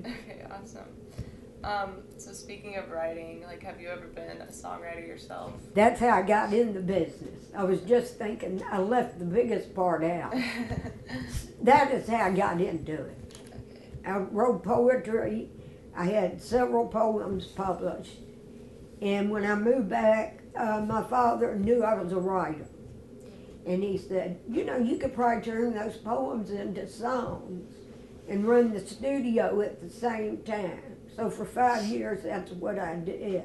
Okay, awesome. So speaking of writing, like, have you ever been a songwriter yourself? That's how I got in the business. I was just thinking, I left the biggest part out. That is how I got into it. Okay. I wrote poetry. I had several poems published. And when I moved back, my father knew I was a writer. And he said, you know, you could probably turn those poems into songs and run the studio at the same time. So for 5 years, that's what I did.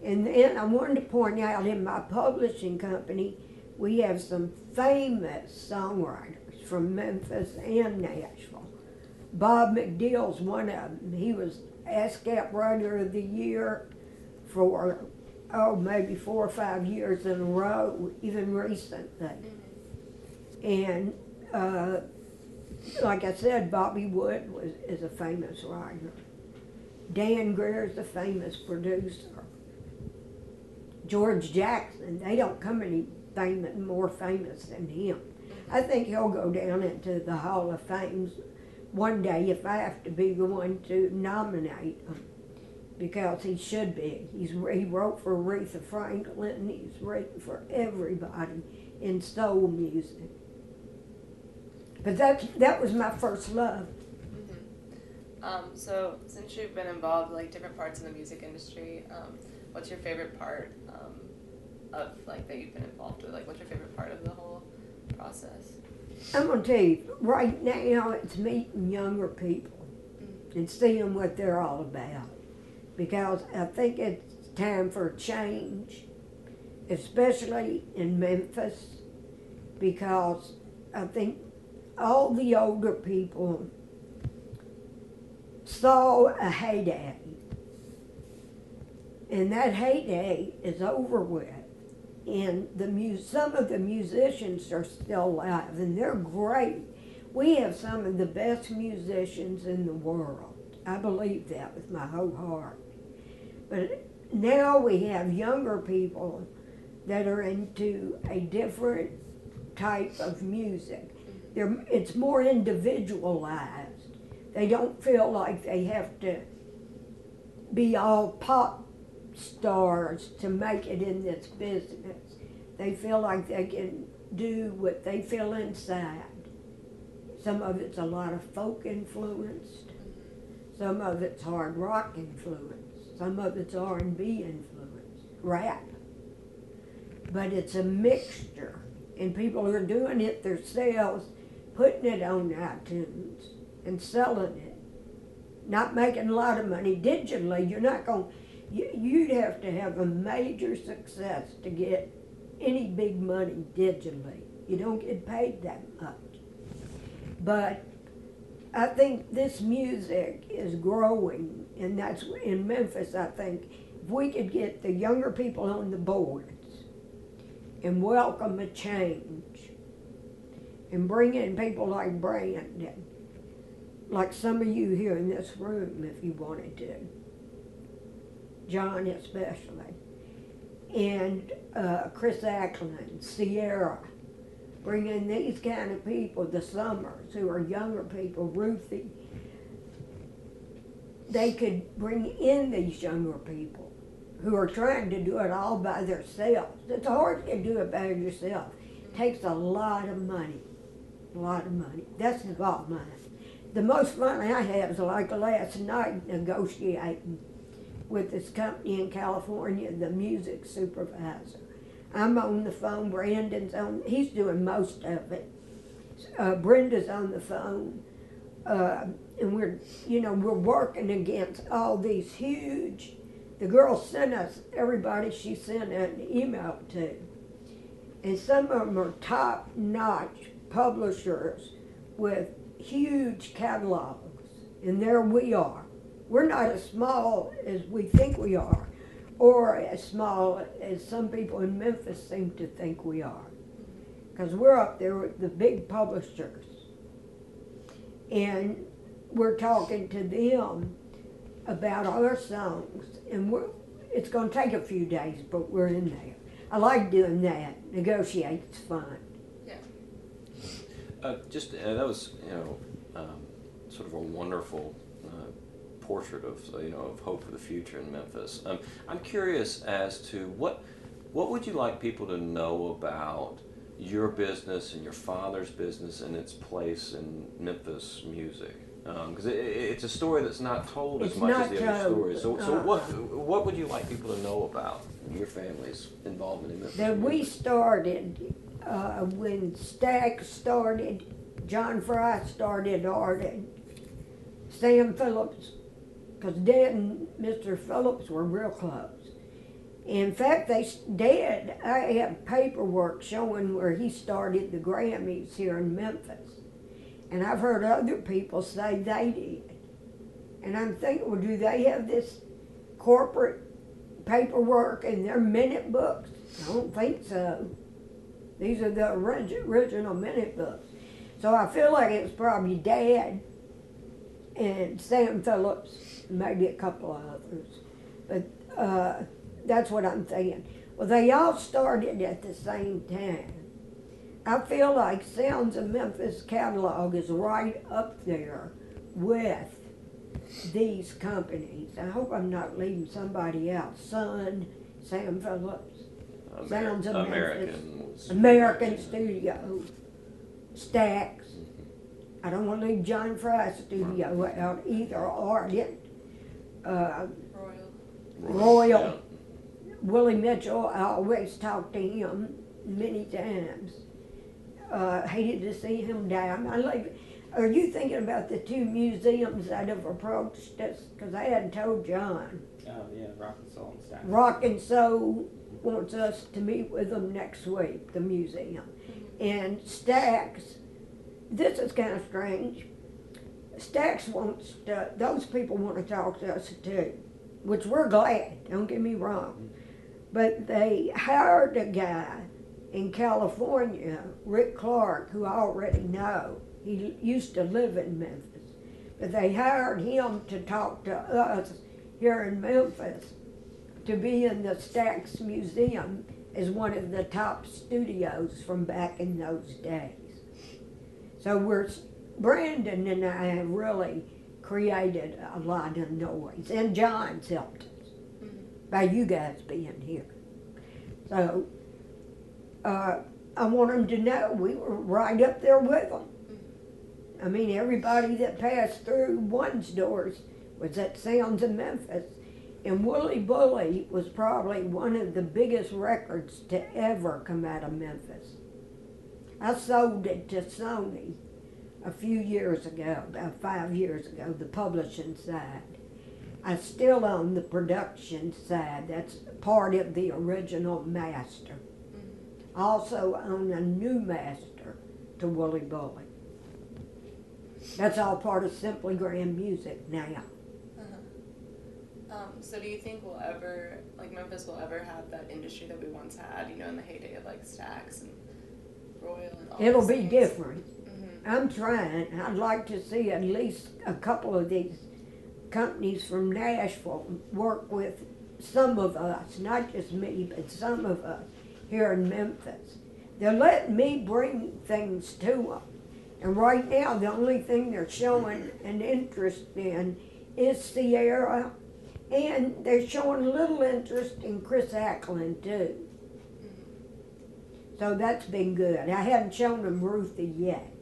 And then I wanted to point out in my publishing company, we have some famous songwriters from Memphis and Nashville. Bob McDill's one of them. He was ASCAP Writer of the Year for, maybe 4 or 5 years in a row, even recently. And like I said, Bobby Wood is a famous writer. Dan Greer's a famous producer. George Jackson, they don't come any more famous than him. I think he'll go down into the Hall of Fame one day if I have to be the one to nominate him, because he should be. He wrote for Aretha Franklin. He's written for everybody in soul music. But that was my first love. So since you've been involved like different parts in the music industry, what's your favorite part of like that you've been involved with? Like, what's your favorite part of the whole process? I'm gonna tell you, right now it's meeting younger people and seeing what they're all about, because I think it's time for a change, especially in Memphis, because I think all the older people saw a heyday, and that heyday is over with. And some of the musicians are still alive, and they're great. We have some of the best musicians in the world. I believe that with my whole heart. But now we have younger people that are into a different type of music. It's more individualized. They don't feel like they have to be all pop stars to make it in this business. They feel like they can do what they feel inside. Some of it's a lot of folk influenced. Some of it's hard rock influenced. Some of it's R&B influenced, rap. But it's a mixture, and people are doing it themselves, putting it on iTunes and selling it. Not making a lot of money digitally. You're not going. You'd have to have a major success to get any big money digitally. You don't get paid that much. But I think this music is growing, and that's in Memphis. I think if we could get the younger people on the boards and welcome a change and bring in people like Brandon, like some of you here in this room if you wanted to, John especially, and Chris Ackland, Sierra, bring in these kind of people, the Summers, who are younger people, Ruthie. They could bring in these younger people who are trying to do it all by themselves. It's hard to do it by yourself. It takes a lot of money, a lot of money. That's the bottom line. The most fun I have is like last night negotiating with this company in California, the music supervisor. I'm on the phone, Brandon's on, he's doing most of it. Brenda's on the phone, and we're working against all these huge, the girl sent us, everybody she sent an email to, and some of them are top-notch publishers with huge catalogs, and there we are. We're not as small as we think we are, or as small as some people in Memphis seem to think we are, because we're up there with the big publishers, and we're talking to them about our songs, and it's going to take a few days, but we're in there. I like doing that. Negotiate, it's fun. Yeah. That was, sort of a wonderful portrait of of hope for the future in Memphis. I'm curious as to what would you like people to know about your business and your father's business and its place in Memphis music? Because it's a story that's not told as It's much as not the other told. stories. So what would you like people to know about your family's involvement in Memphis That we music? started, when Stack started, John Fry started Arden, Sam Phillips, because Dad and Mr. Phillips were real close. In fact, Dad, I have paperwork showing where he started the Grammys here in Memphis. And I've heard other people say they did. And I'm thinking, well, do they have this corporate paperwork in their minute books? I don't think so. These are the original minute books. So I feel like it was probably Dad and Sam Phillips, maybe a couple of others. But that's what I'm thinking. Well, they all started at the same time. I feel like Sounds of Memphis catalog is right up there with these companies. I hope I'm not leaving somebody out. Sun, Sam Phillips, Sounds of Memphis, American Studio, Stax. I don't want to leave John Fry's studio out either, Arden, Royal. Yeah. Willie Mitchell, I always talked to him many times. Hated to see him down. Are you thinking about the two museums that have approached us? Because I hadn't told John. Oh yeah, Rock and Soul and Stack. Rock and Soul wants us to meet with them next week, the museum. And Stax, this is kind of strange. Stax wants to, those people want to talk to us too, which we're glad, don't get me wrong. But they hired a guy in California, Rick Clark, who I already know. He used to live in Memphis. But they hired him to talk to us here in Memphis, to be in the Stax Museum as one of the top studios from back in those days. So Brandon and I have really created a lot of noise, and John's helped us by you guys being here. So I want them to know we were right up there with them. I mean, everybody that passed through one's doors was at Sounds of Memphis. And Wooly Bully was probably one of the biggest records to ever come out of Memphis. I sold it to Sony a few years ago, about 5 years ago, the publishing side. I still own the production side. That's part of the original master. I also own a new master to Wooly Bully. That's all part of Simply Grand Music now. So do you think we'll ever, like Memphis will ever have that industry that we once had, you know, in the heyday of like Stax and Royal and all It'll those be things? different. I'm trying. I'd like to see at least a couple of these companies from Nashville work with some of us, not just me, but some of us here in Memphis. They're letting me bring things to them. And right now, the only thing they're showing an interest in is Sierra, and they're showing a little interest in Chris Ackland too. So that's been good. I haven't shown them Ruthie yet.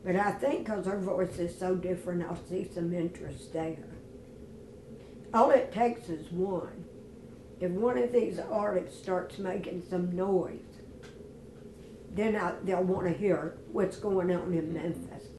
But I think because her voice is so different, I'll see some interest there. All it takes is one. If one of these artists starts making some noise, then they'll want to hear what's going on in Memphis.